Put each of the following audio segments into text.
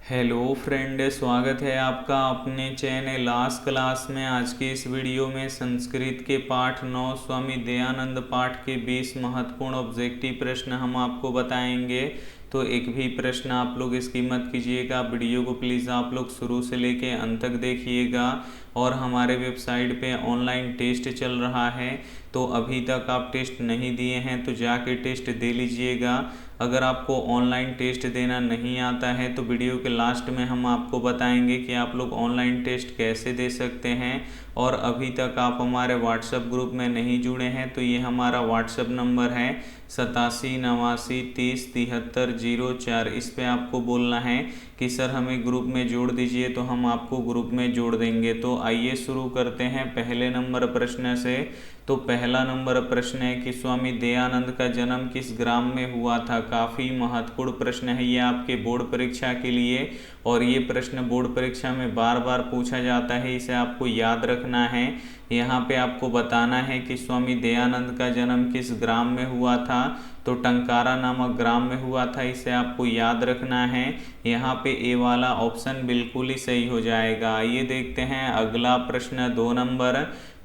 Hello friend, स्वागत है आपका अपने चैनल आज क्लास में। आज के इस वीडियो में संस्कृत के पाठ 9 स्वामी दयानंद पाठ के 20 महत्वपूर्ण ऑब्जेक्टिव प्रश्न हम आपको बताएंगे। तो एक भी प्रश्न आप लोग इसकी मत कीजिएगा। वीडियो को प्लीज़ आप लोग शुरू से लेके अंत तक देखिएगा। और हमारे वेबसाइट पे ऑनलाइन टेस्ट चल रहा है, तो अभी तक आप टेस्ट नहीं दिए हैं तो जाके टेस्ट दे लीजिएगा। अगर आपको ऑनलाइन टेस्ट देना नहीं आता है तो वीडियो के लास्ट में हम आपको बताएंगे कि आप लोग ऑनलाइन टेस्ट कैसे दे सकते हैं। और अभी तक आप हमारे व्हाट्सएप ग्रुप में नहीं जुड़े हैं तो ये हमारा व्हाट्सएप नंबर है 8789307304। इस पे आपको बोलना है कि सर हमें ग्रुप में जोड़ दीजिए, तो हम आपको ग्रुप में जोड़ देंगे। तो आइए शुरू करते हैं पहले नंबर प्रश्न से। तो पहला नंबर प्रश्न है कि स्वामी दयानंद का जन्म किस ग्राम में हुआ था। काफ़ी महत्वपूर्ण प्रश्न है ये आपके बोर्ड परीक्षा के लिए, और ये प्रश्न बोर्ड परीक्षा में बार बार पूछा जाता है, इसे आपको याद रखना है। यहाँ पे आपको बताना है कि स्वामी दयानंद का जन्म किस ग्राम में हुआ था। तो टंकारा नामक ग्राम में हुआ था, इसे आपको याद रखना है। यहाँ पे ए वाला ऑप्शन बिल्कुल ही सही हो जाएगा। ये देखते हैं अगला प्रश्न।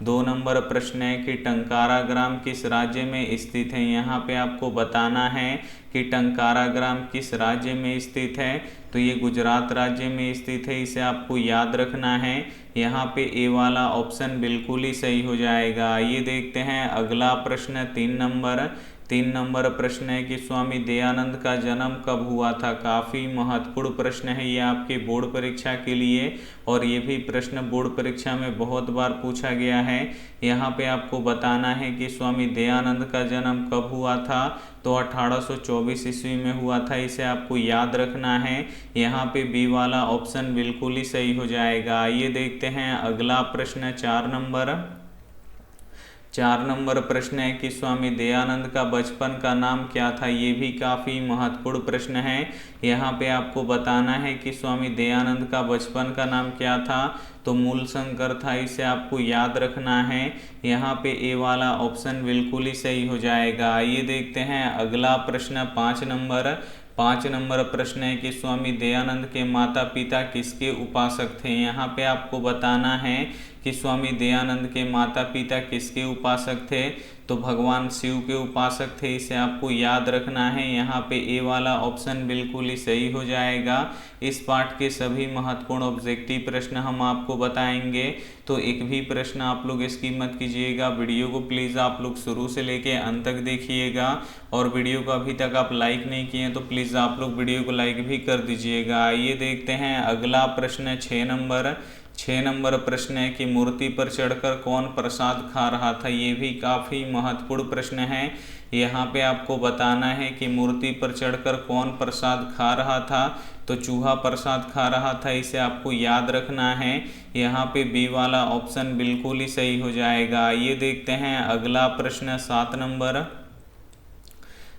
दो नंबर प्रश्न है कि टंकारा ग्राम किस राज्य में स्थित है। यहाँ पे आपको बताना है कि टंकारा ग्राम किस राज्य में स्थित है। तो ये गुजरात राज्य में स्थित है, इसे आपको याद रखना है। यहाँ पे ए वाला ऑप्शन बिल्कुल ही सही हो जाएगा। ये देखते हैं अगला प्रश्न। 3 नंबर प्रश्न है कि स्वामी दयानंद का जन्म कब हुआ था। काफ़ी महत्वपूर्ण प्रश्न है ये आपके बोर्ड परीक्षा के लिए, और ये भी प्रश्न बोर्ड परीक्षा में बहुत बार पूछा गया है। यहाँ पे आपको बताना है कि स्वामी दयानंद का जन्म कब हुआ था। तो 1824 ईस्वी में हुआ था, इसे आपको याद रखना है। यहाँ पे बी वाला ऑप्शन बिल्कुल ही सही हो जाएगा। ये देखते हैं अगला प्रश्न। 4 नंबर प्रश्न है कि स्वामी दयानंद का बचपन का नाम क्या था। ये भी काफ़ी महत्वपूर्ण प्रश्न है। यहाँ पे आपको बताना है कि स्वामी दयानंद का बचपन का नाम क्या था। तो मूल शंकर था, इसे आपको याद रखना है। यहाँ पे ए वाला ऑप्शन बिल्कुल ही सही हो जाएगा। ये देखते हैं अगला प्रश्न। 5 नंबर प्रश्न है कि स्वामी दयानंद के माता पिता किसके उपासक थे। यहाँ पे आपको बताना है कि स्वामी दयानंद के माता पिता किसके उपासक थे। तो भगवान शिव के उपासक थे, इसे आपको याद रखना है। यहाँ पे ए वाला ऑप्शन बिल्कुल ही सही हो जाएगा। इस पाठ के सभी महत्वपूर्ण ऑब्जेक्टिव प्रश्न हम आपको बताएंगे, तो एक भी प्रश्न आप लोग इसकी मत कीजिएगा। वीडियो को प्लीज़ आप लोग शुरू से लेके अंत तक देखिएगा, और वीडियो को अभी तक आप लाइक नहीं किए हैं तो प्लीज़ आप लोग वीडियो को लाइक भी कर दीजिएगा। ये देखते हैं अगला प्रश्न। 6 नंबर प्रश्न है कि मूर्ति पर चढ़कर कौन प्रसाद खा रहा था। ये भी काफ़ी महत्वपूर्ण प्रश्न है। यहाँ पे आपको बताना है कि मूर्ति पर चढ़कर कौन प्रसाद खा रहा था। तो चूहा प्रसाद खा रहा था, इसे आपको याद रखना है। यहाँ पे बी वाला ऑप्शन बिल्कुल ही सही हो जाएगा। ये देखते हैं अगला प्रश्न।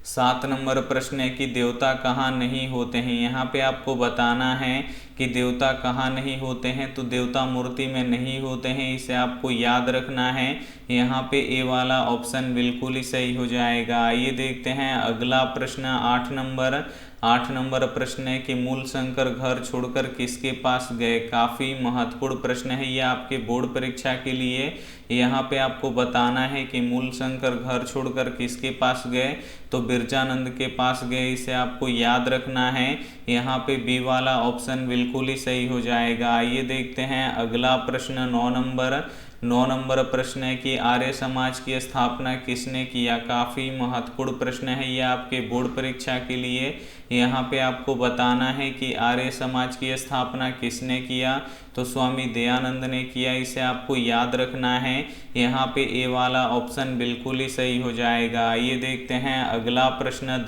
7 नंबर प्रश्न है कि देवता कहाँ नहीं होते हैं। यहाँ पे आपको बताना है कि देवता कहाँ नहीं होते हैं। तो देवता मूर्ति में नहीं होते हैं, इसे आपको याद रखना है। यहाँ पे ए वाला ऑप्शन बिल्कुल ही सही हो जाएगा। ये देखते हैं अगला प्रश्न। 8 नंबर प्रश्न है कि मूल शंकर घर छोड़कर किसके पास गए। काफ़ी महत्वपूर्ण प्रश्न है ये आपके बोर्ड परीक्षा के लिए। यहाँ पे आपको बताना है कि मूल शंकर घर छोड़कर किसके पास गए। तो बिरजानंद के पास गए, इसे आपको याद रखना है। यहाँ पे बी वाला ऑप्शन बिल्कुल ही सही हो जाएगा। ये देखते हैं अगला प्रश्न। 9 नंबर प्रश्न है कि आर्य समाज की स्थापना किसने किया। काफ़ी महत्वपूर्ण प्रश्न है ये आपके बोर्ड परीक्षा के लिए। यहाँ पे आपको बताना है कि आर्य समाज की स्थापना किसने किया। तो स्वामी दयानंद ने किया, इसे आपको याद रखना है। यहाँ पे ए वाला ऑप्शन बिल्कुल ही सही हो जाएगा। ये देखते हैं अगला प्रश्न।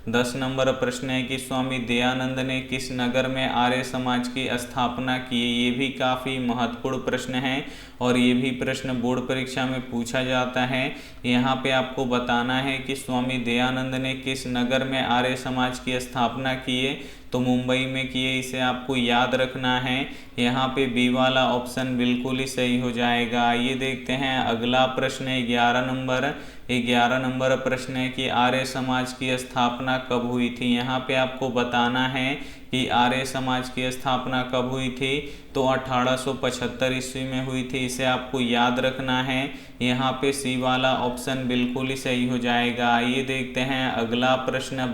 10 नंबर प्रश्न है कि स्वामी दयानंद ने किस नगर में आर्य समाज की स्थापना की। ये भी काफ़ी महत्वपूर्ण प्रश्न है, और ये भी प्रश्न बोर्ड परीक्षा में पूछा जाता है। यहाँ पे आपको बताना है कि स्वामी दयानंद ने किस नगर में आर्य समाज की स्थापना की है। तो मुंबई में किए, इसे आपको याद रखना है। यहाँ पे बी वाला ऑप्शन बिल्कुल ही सही हो जाएगा। ये देखते हैं अगला प्रश्न है 11 नंबर प्रश्न है कि आर्य समाज की स्थापना कब हुई थी। यहाँ पे आपको बताना है कि आर्य समाज की स्थापना कब हुई थी, तो 1875 ईस्वी में हुई थी, इसे आपको याद रखना है। यहाँ पे सी वाला ऑप्शन बिल्कुल ही सही हो जाएगा। ये देखते हैं अगला प्रश्न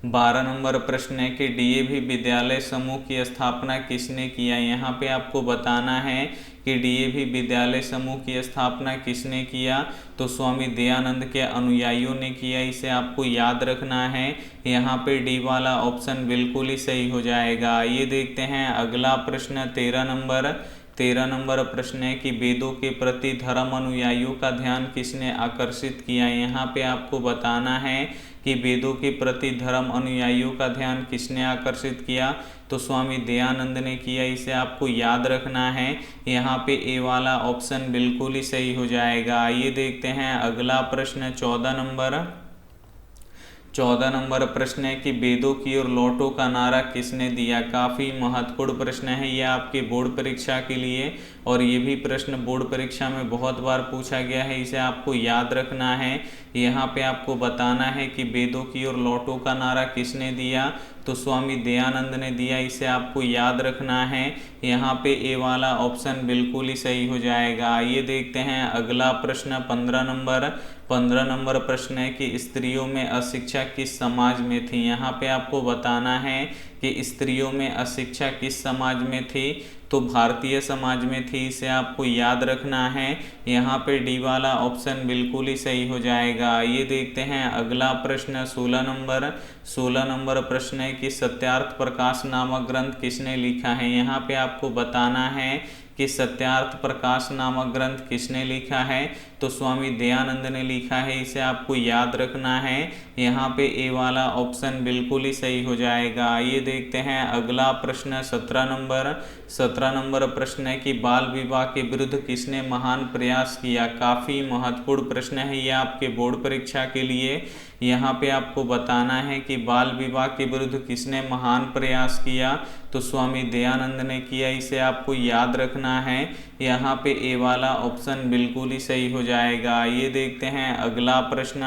12 नंबर प्रश्न है कि डीएवी विद्यालय समूह की स्थापना किसने किया। यहाँ पे आपको बताना है कि डीएवी विद्यालय समूह की स्थापना किसने किया, तो स्वामी दयानंद के अनुयायियों ने किया, इसे आपको याद रखना है। यहाँ पे डी वाला ऑप्शन बिल्कुल ही सही हो जाएगा। ये देखते हैं अगला प्रश्न 13 नंबर प्रश्न है कि वेदों के प्रति धर्म अनुयायियों का ध्यान किसने आकर्षित किया। यहाँ पे आपको बताना है कि वेदों के प्रति धर्म अनुयायियों का ध्यान किसने आकर्षित किया, तो स्वामी दयानंद ने किया, इसे आपको याद रखना है। यहाँ पे ए वाला ऑप्शन बिल्कुल ही सही हो जाएगा। ये देखते हैं अगला प्रश्न 14 नंबर प्रश्न है कि वेदों की ओर लौटो का नारा किसने दिया। काफ़ी महत्वपूर्ण प्रश्न है ये आपके बोर्ड परीक्षा के लिए, और ये भी प्रश्न बोर्ड परीक्षा में बहुत बार पूछा गया है, इसे आपको याद रखना है। यहाँ पे आपको बताना है कि वेदों की ओर लौटो का नारा किसने दिया, तो स्वामी दयानंद ने दिया, इसे आपको याद रखना है। यहाँ पे ए वाला ऑप्शन बिल्कुल ही सही हो जाएगा। ये देखते हैं अगला प्रश्न 15 नंबर प्रश्न है कि स्त्रियों में अशिक्षा किस समाज में थी। यहाँ पे आपको बताना है कि स्त्रियों में अशिक्षा किस समाज में थी, तो भारतीय समाज में थी, इसे आपको याद रखना है। यहाँ पे डी वाला ऑप्शन बिल्कुल ही सही हो जाएगा। ये देखते हैं अगला प्रश्न 16 नंबर प्रश्न है कि सत्यार्थ प्रकाश नामक ग्रंथ किसने लिखा है। यहाँ पे आपको बताना है कि सत्यार्थ प्रकाश नामक ग्रंथ किसने लिखा है, तो स्वामी दयानंद ने लिखा है, इसे आपको याद रखना है। यहाँ पे ए वाला ऑप्शन बिल्कुल ही सही हो जाएगा। ये देखते हैं अगला प्रश्न 17 नंबर प्रश्न है कि बाल विवाह के विरुद्ध किसने महान प्रयास किया। काफ़ी महत्वपूर्ण प्रश्न है ये आपके बोर्ड परीक्षा के लिए। यहाँ पे आपको बताना है कि बाल विवाह के विरुद्ध किसने महान प्रयास किया, तो स्वामी दयानंद ने किया, इसे आपको याद रखना है। यहाँ पे ए वाला ऑप्शन बिल्कुल ही सही हो जाएगा। ये देखते हैं अगला प्रश्न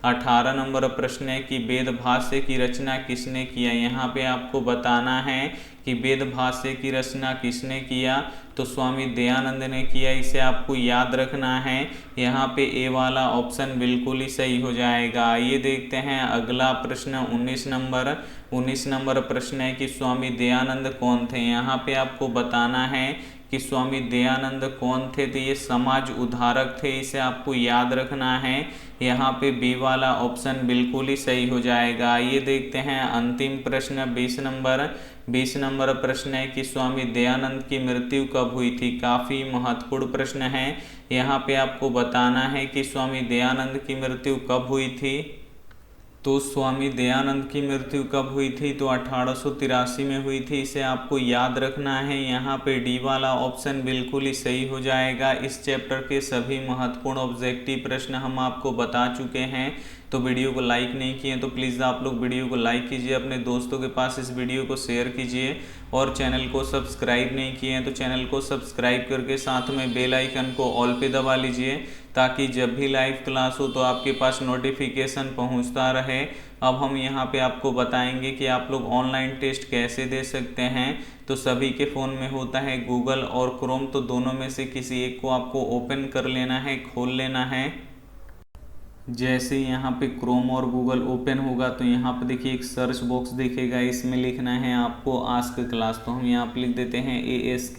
18 नंबर प्रश्न है कि वेद भाष्य की रचना किसने किया। यहाँ पे आपको बताना है कि वेद भाष्य की रचना किसने किया, तो स्वामी दयानंद ने किया, इसे आपको याद रखना है। यहाँ पे ए वाला ऑप्शन बिल्कुल ही सही हो जाएगा। ये देखते हैं अगला प्रश्न 19 नंबर प्रश्न है कि स्वामी दयानंद कौन थे। यहाँ पे आपको बताना है कि स्वामी दयानंद कौन थे, तो ये समाज उद्धारक थे, इसे आपको याद रखना है। यहाँ पे बी वाला ऑप्शन बिल्कुल ही सही हो जाएगा। ये देखते हैं अंतिम प्रश्न 20 नंबर प्रश्न है कि स्वामी दयानंद की मृत्यु कब हुई थी। काफ़ी महत्वपूर्ण प्रश्न है। यहाँ पे आपको बताना है कि स्वामी दयानंद की मृत्यु कब हुई थी, तो स्वामी दयानंद की मृत्यु कब हुई थी, तो 1883 में हुई थी, इसे आपको याद रखना है। यहाँ पे डी वाला ऑप्शन बिल्कुल ही सही हो जाएगा। इस चैप्टर के सभी महत्वपूर्ण ऑब्जेक्टिव प्रश्न हम आपको बता चुके हैं। तो वीडियो को लाइक नहीं किए तो प्लीज़ आप लोग वीडियो को लाइक कीजिए, अपने दोस्तों के पास इस वीडियो को शेयर कीजिए, और चैनल को सब्सक्राइब नहीं किए हैं तो चैनल को सब्सक्राइब करके साथ में बेल आइकन को ऑल पे दबा लीजिए, ताकि जब भी लाइव क्लास हो तो आपके पास नोटिफिकेशन पहुंचता रहे। अब हम यहाँ पे आपको बताएंगे कि आप लोग ऑनलाइन टेस्ट कैसे दे सकते हैं। तो सभी के फ़ोन में होता है गूगल और क्रोम, तो दोनों में से किसी एक को आपको ओपन कर लेना है, खोल लेना है। जैसे यहाँ पे क्रोम और गूगल ओपन होगा तो यहाँ पे देखिए एक सर्च बॉक्स दिखेगा, इसमें लिखना है आपको आस्क क्लास। तो हम यहाँ पे लिख देते हैं ASK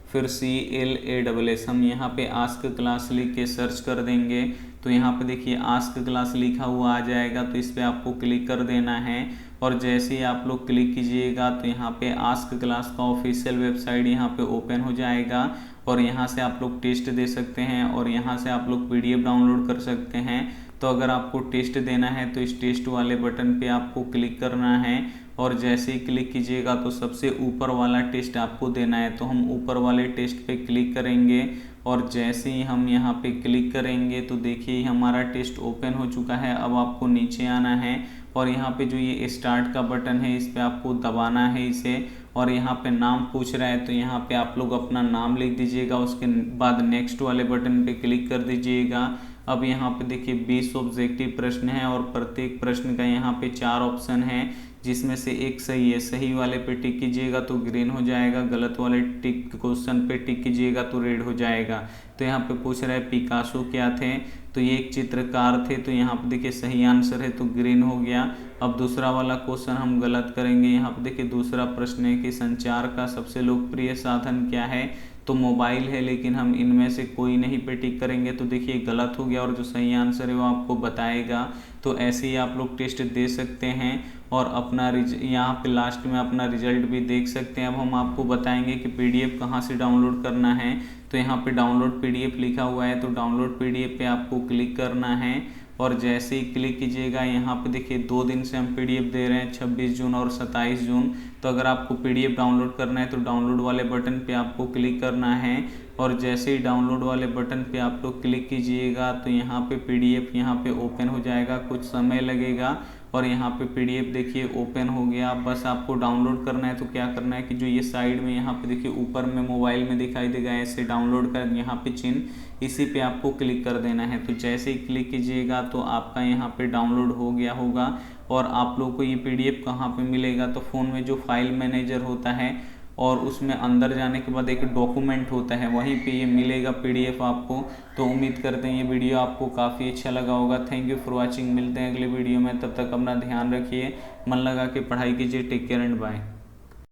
फिर CLASS, हम यहाँ पे आस्क क्लास लिख के सर्च कर देंगे तो यहाँ पे देखिए आस्क क्लास लिखा हुआ आ जाएगा, तो इस पर आपको क्लिक कर देना है। और जैसे ही आप लोग क्लिक कीजिएगा तो यहाँ पे आस्क क्लास का ऑफिशियल वेबसाइट यहाँ पे ओपन हो जाएगा, और यहाँ से आप लोग टेस्ट दे सकते हैं, और यहाँ से आप लोग PDF डाउनलोड कर सकते हैं। तो अगर आपको टेस्ट देना है तो इस टेस्ट वाले बटन पे आपको क्लिक करना है, और जैसे ही क्लिक कीजिएगा तो सबसे ऊपर वाला टेस्ट आपको देना है। तो हम ऊपर वाले टेस्ट पे क्लिक करेंगे, और जैसे ही हम यहाँ पे क्लिक करेंगे तो देखिए हमारा टेस्ट ओपन हो चुका है। अब आपको नीचे आना है और यहाँ पे जो ये स्टार्ट का बटन है इस पर आपको दबाना है इसे, और यहाँ पे नाम पूछ रहा है तो यहाँ पे आप लोग अपना नाम लिख दीजिएगा। उसके बाद नेक्स्ट वाले बटन पे क्लिक कर दीजिएगा। अब यहाँ पे देखिए 20 ऑब्जेक्टिव प्रश्न है और प्रत्येक प्रश्न का यहाँ पे 4 ऑप्शन है, जिसमें से एक सही है। सही वाले पे टिक कीजिएगा तो ग्रीन हो जाएगा, गलत वाले टिक क्वेश्चन पे टिक कीजिएगा तो रेड हो जाएगा। तो यहाँ पे पूछ रहा है पिकासो क्या थे, तो ये एक चित्रकार थे, तो यहाँ पे देखिए सही आंसर है तो ग्रीन हो गया। अब दूसरा वाला क्वेश्चन हम गलत करेंगे। यहाँ पे देखिए दूसरा प्रश्न है कि संचार का सबसे लोकप्रिय साधन क्या है, तो मोबाइल है, लेकिन हम इनमें से कोई नहीं पे टिक करेंगे तो देखिए गलत हो गया और जो सही आंसर है वो आपको बताएगा। तो ऐसे ही आप लोग टेस्ट दे सकते हैं और अपना यहाँ पे लास्ट में अपना रिजल्ट भी देख सकते हैं। अब हम आपको बताएंगे कि पीडीएफ कहाँ से डाउनलोड करना है। तो यहाँ पे डाउनलोड पीडीएफ लिखा हुआ है, तो डाउनलोड पीडीएफ पे आपको क्लिक करना है और जैसे ही क्लिक कीजिएगा यहाँ पे देखिए 2 दिन से हम पीडीएफ दे रहे हैं, 26 जून और 27 जून। तो अगर आपको पीडीएफ डाउनलोड करना है तो डाउनलोड वाले बटन पे आपको क्लिक करना है और जैसे ही डाउनलोड वाले बटन पे आप लोग क्लिक कीजिएगा तो यहाँ पे पीडीएफ यहाँ पे ओपन हो जाएगा। कुछ समय लगेगा और यहाँ पे पीडीएफ देखिए ओपन हो गया। बस आपको डाउनलोड करना है तो क्या करना है कि जो ये साइड में यहाँ पे देखिए ऊपर में मोबाइल में दिखाई देगा ऐसे डाउनलोड कर यहाँ पे चिन्ह, इसी पे आपको क्लिक कर देना है। तो जैसे ही क्लिक कीजिएगा तो आपका यहाँ पे डाउनलोड हो गया होगा। और आप लोग को ये पीडीएफ कहाँ पे मिलेगा, तो फ़ोन में जो फाइल मैनेजर होता है और उसमें अंदर जाने के बाद एक डॉक्यूमेंट होता है, वहीं पे ये मिलेगा पीडीएफ आपको। तो उम्मीद करते हैं ये वीडियो आपको काफ़ी अच्छा लगा होगा। Thank you for watching. मिलते हैं अगले वीडियो में, तब तक अपना ध्यान रखिए, मन लगा के पढ़ाई कीजिए। Take care and bye.